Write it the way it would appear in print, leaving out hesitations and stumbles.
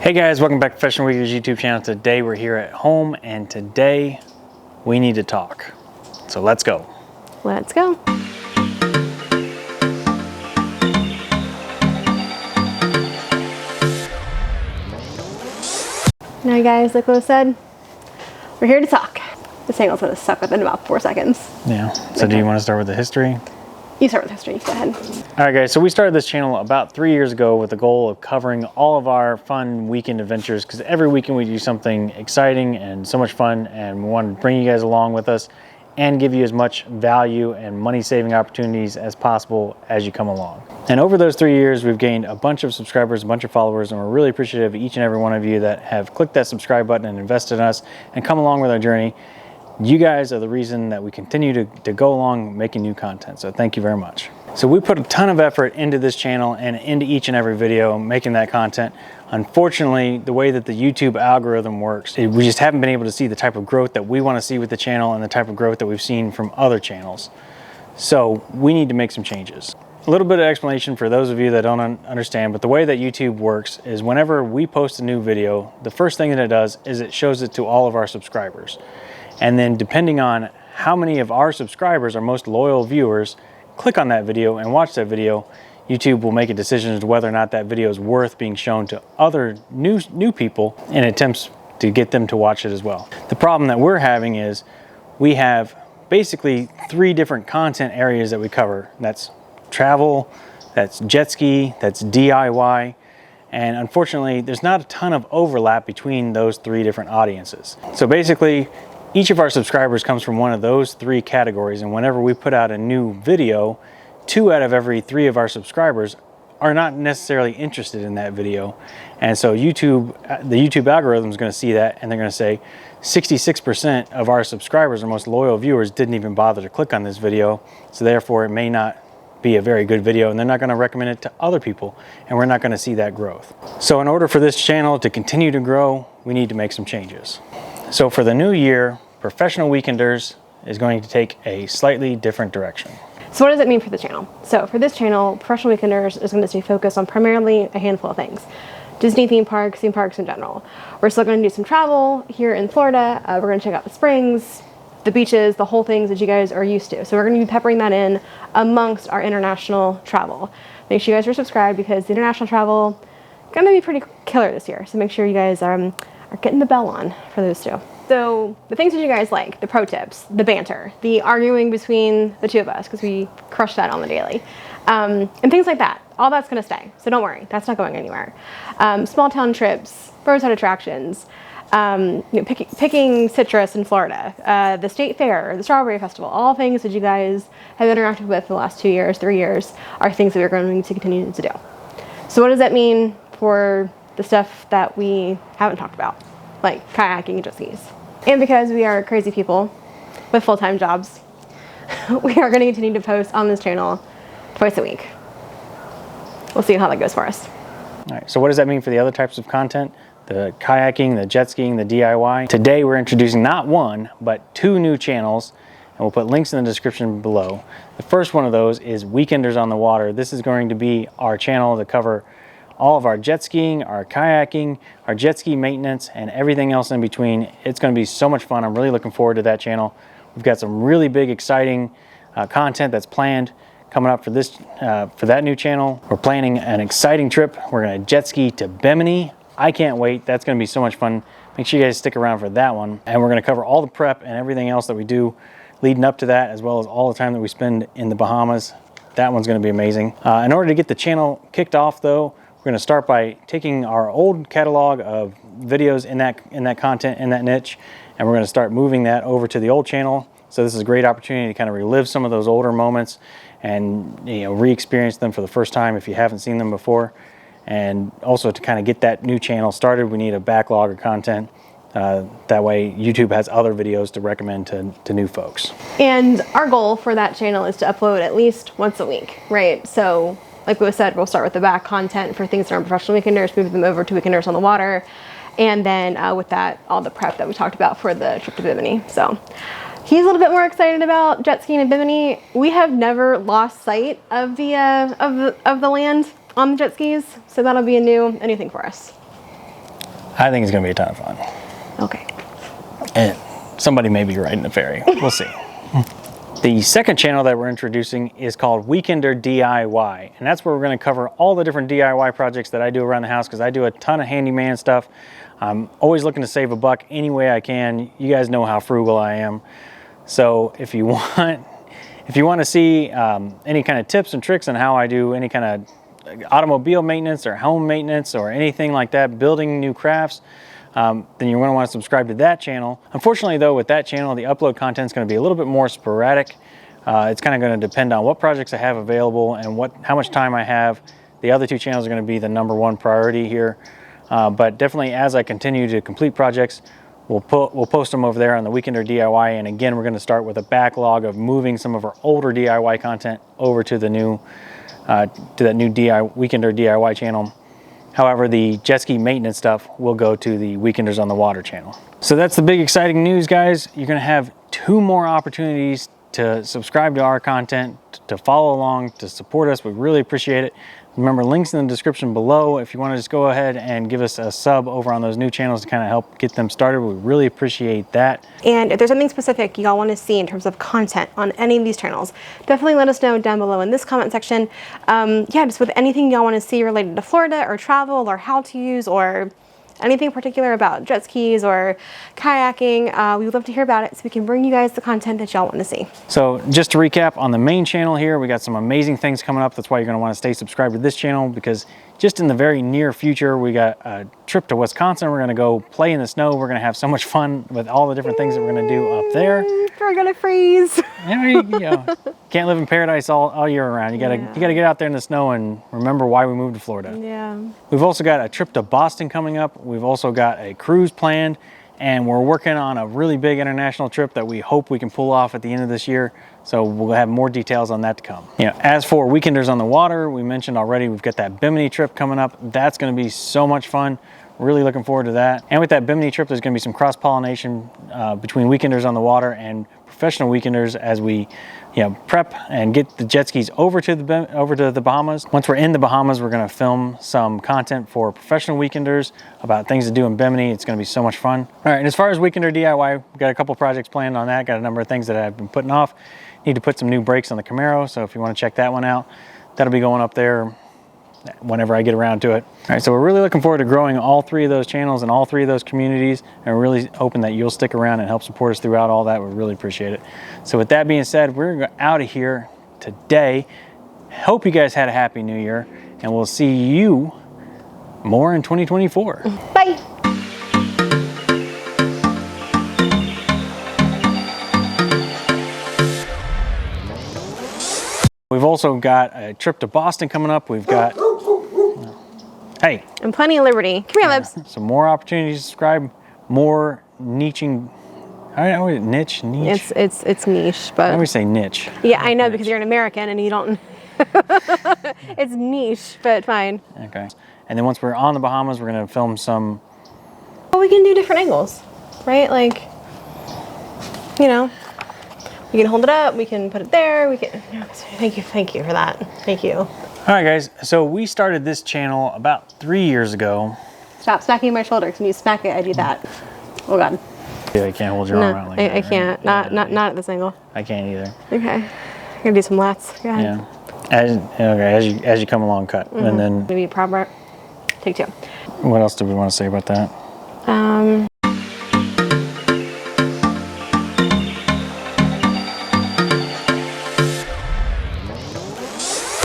Hey guys, welcome back to Professional Weekenders YouTube channel. Today we're here at home and today we need to talk. So let's go. Let's go. Now guys, like Lo said, we're here to talk. This angle's gonna suck within about 4 seconds. Yeah, so do you want to start with the history? You start with history, go ahead. All right guys, so we started this channel about 3 years ago with the goal of covering all of our fun weekend adventures, because every weekend we do something exciting and so much fun, and we want to bring you guys along with us and give you as much value and money saving opportunities as possible as you come along. And over those 3 years, we've gained a bunch of subscribers, a bunch of followers, and we're really appreciative of each and every one of you that have clicked that subscribe button and invested in us and come along with our journey. You guys are the reason that we continue to go along making new content, so thank you very much. So we put a ton of effort into this channel and into each and every video making that content. Unfortunately, the way that the YouTube algorithm works, we just haven't been able to see the type of growth that we want to see with the channel and the type of growth that we've seen from other channels. So we need to make some changes. A little bit of explanation for those of you that don't understand, but the way that YouTube works is whenever we post a new video, the first thing that it does is it shows it to all of our subscribers. And then depending on how many of our subscribers, our most loyal viewers, click on that video and watch that video, YouTube will make a decision as to whether or not that video is worth being shown to other new people in attempts to get them to watch it as well. The problem that we're having is we have basically 3 different content areas that we cover. That's travel, that's jet ski, that's DIY, and unfortunately there's not a ton of overlap between those 3 different audiences. So basically, each of our subscribers comes from one of those 3 categories, and whenever we put out a new video, 2 out of every 3 of our subscribers are not necessarily interested in that video. And so the YouTube algorithm is going to see that, and they're going to say 66% of our subscribers, our most loyal viewers, didn't even bother to click on this video, so therefore it may not be a very good video, and they're not going to recommend it to other people, and we're not going to see that growth. So in order for this channel to continue to grow, we need to make some changes. So for the new year, Professional Weekenders is going to take a slightly different direction. So what does it mean for the channel? So for this channel, Professional Weekenders is going to stay focused on primarily a handful of things. Disney theme parks in general. We're still going to do some travel here in Florida. We're going to check out the springs, the beaches, the whole things that you guys are used to. So we're going to be peppering that in amongst our international travel. Make sure you guys are subscribed because the international travel is going to be pretty killer this year. So make sure you guys are getting the bell on for those 2. So the things that you guys like, the pro tips, the banter, the arguing between the 2 of us, because we crush that on the daily, and things like that, all that's going to stay. So don't worry, that's not going anywhere. Small town trips, roadside attractions, picking citrus in Florida, the state fair, the strawberry festival, all things that you guys have interacted with for the last 2 years, 3 years, are things that we're going to continue to do. So what does that mean for the stuff that we haven't talked about, like kayaking and jet skis? And because we are crazy people with full-time jobs, we are going to continue to post on this channel twice a week. We'll see how that goes for us. All right, so what does that mean for the other types of content? The kayaking, the jet skiing, the DIY. Today we're introducing not 1, but 2 new channels, and we'll put links in the description below. The first one of those is Weekenders on the Water. This is going to be our channel to cover all of our jet skiing, our kayaking, our jet ski maintenance, and everything else in between. It's going to be so much fun. I'm really looking forward to that channel. We've got some really big, exciting content that's planned coming up for that new channel. We're planning an exciting trip. We're going to jet ski to Bimini. I can't wait. That's going to be so much fun. Make sure you guys stick around for that one. And we're going to cover all the prep and everything else that we do leading up to that, as well as all the time that we spend in the Bahamas. That one's going to be amazing. In order to get the channel kicked off, though, we're going to start by taking our old catalog of videos in that content, in that niche, and we're going to start moving that over to the old channel. So this is a great opportunity to kind of relive some of those older moments and re-experience them for the first time if you haven't seen them before. And also to kind of get that new channel started, we need a backlog of content. That way YouTube has other videos to recommend to new folks. And our goal for that channel is to upload at least once a week, right? So like we said, we'll start with the back content for things that are Professional Weekenders, move them over to Weekenders on the Water, and then with that, all the prep that we talked about for the trip to Bimini. So he's a little bit more excited about jet skiing in Bimini. We have never lost sight of the land on the jet skis, so that'll be a new thing for us. I think it's going to be a ton of fun. Okay. And somebody may be riding a ferry. We'll see. The second channel that we're introducing is called Weekender DIY. And that's where we're going to cover all the different DIY projects that I do around the house, because I do a ton of handyman stuff. I'm always looking to save a buck any way I can. You guys know how frugal I am. So if you want to see any kind of tips and tricks on how I do any kind of automobile maintenance or home maintenance or anything like that, building new crafts, then you're going to want to subscribe to that channel. Unfortunately though, with that channel, the upload content is going to be a little bit more sporadic. It's kind of going to depend on what projects I have available and how much time I have. The other two channels are going to be the #1 priority here. But definitely as I continue to complete projects, we'll post them over there on the Weekender DIY. And again, we're going to start with a backlog of moving some of our older DIY content over to the new to that new Weekender DIY channel. However, the jet ski maintenance stuff will go to the Weekenders on the Water channel. So that's the big exciting news, guys. You're going to have 2 more opportunities to subscribe to our content, to follow along, to support us. We really appreciate it. Remember, links in the description below. If you want to just go ahead and give us a sub over on those new channels to kind of help get them started, we really appreciate that. And if there's something specific y'all want to see in terms of content on any of these channels, definitely let us know down below in this comment section. Yeah, just with anything y'all want to see related to Florida or travel or how-tos or anything particular about jet skis or kayaking, we would love to hear about it so we can bring you guys the content that y'all want to see. So just to recap, on the main channel here, we got some amazing things coming up. That's why you're going to want to stay subscribed to this channel, because just in the very near future, we got a trip to Wisconsin. We're going to go play in the snow. We're going to have so much fun with all the different things that we're going to do up there. We're going to freeze. You know, can't live in paradise all year around. You got to get out there in the snow and remember why we moved to Florida. Yeah. We've also got a trip to Boston coming up. We've also got a cruise planned, and we're working on a really big international trip that we hope we can pull off at the end of this year. So we'll have more details on that to come. You know, as for Weekenders on the Water, we mentioned already, we've got that Bimini trip coming up. That's going to be so much fun. Really looking forward to that. And with that Bimini trip, there's going to be some cross-pollination between Weekenders on the Water and professional weekenders as we prep and get the jet skis over to the Bahamas. Once we're in the Bahamas, we're going to film some content for professional weekenders about things to do in Bimini. It's going to be so much fun. All right, and as far as Weekender DIY, we've got a couple projects planned on that. Got a number of things that I've been putting off. Need to put some new brakes on the Camaro, so if you want to check that one out, that'll be going up there whenever I get around to it. All right, so we're really looking forward to growing all 3 of those channels and all 3 of those communities, and we're really hoping that you'll stick around and help support us throughout all that. We really appreciate it. So with that being said, we're out of here today. Hope you guys had a happy new year, and we'll see you more in 2024. Bye. We've also got a trip to Boston coming up. We've got, hey. And plenty of liberty. Come here, Libs. Some more opportunities to subscribe, more niching. I don't know, niche. It's niche, but. I always say niche. Yeah, I know, niche. Because you're an American and you don't. It's niche, but fine. Okay. And then once we're on the Bahamas, we're going to film some. Well, we can do different angles, right? Like, you know. We can hold it up, we can put it there, we can, thank you for that, thank you. All right guys, so we started this channel about 3 years ago. Stop smacking my shoulder, because when you smack it, I do that. Oh God. Yeah, I can't hold your arm out like that. I can't, right? not at this angle. I can't either. Okay, I'm gonna do some lats, go ahead. Yeah, as you come along, cut, and then. Maybe proper, take 2. What else do we want to say about that?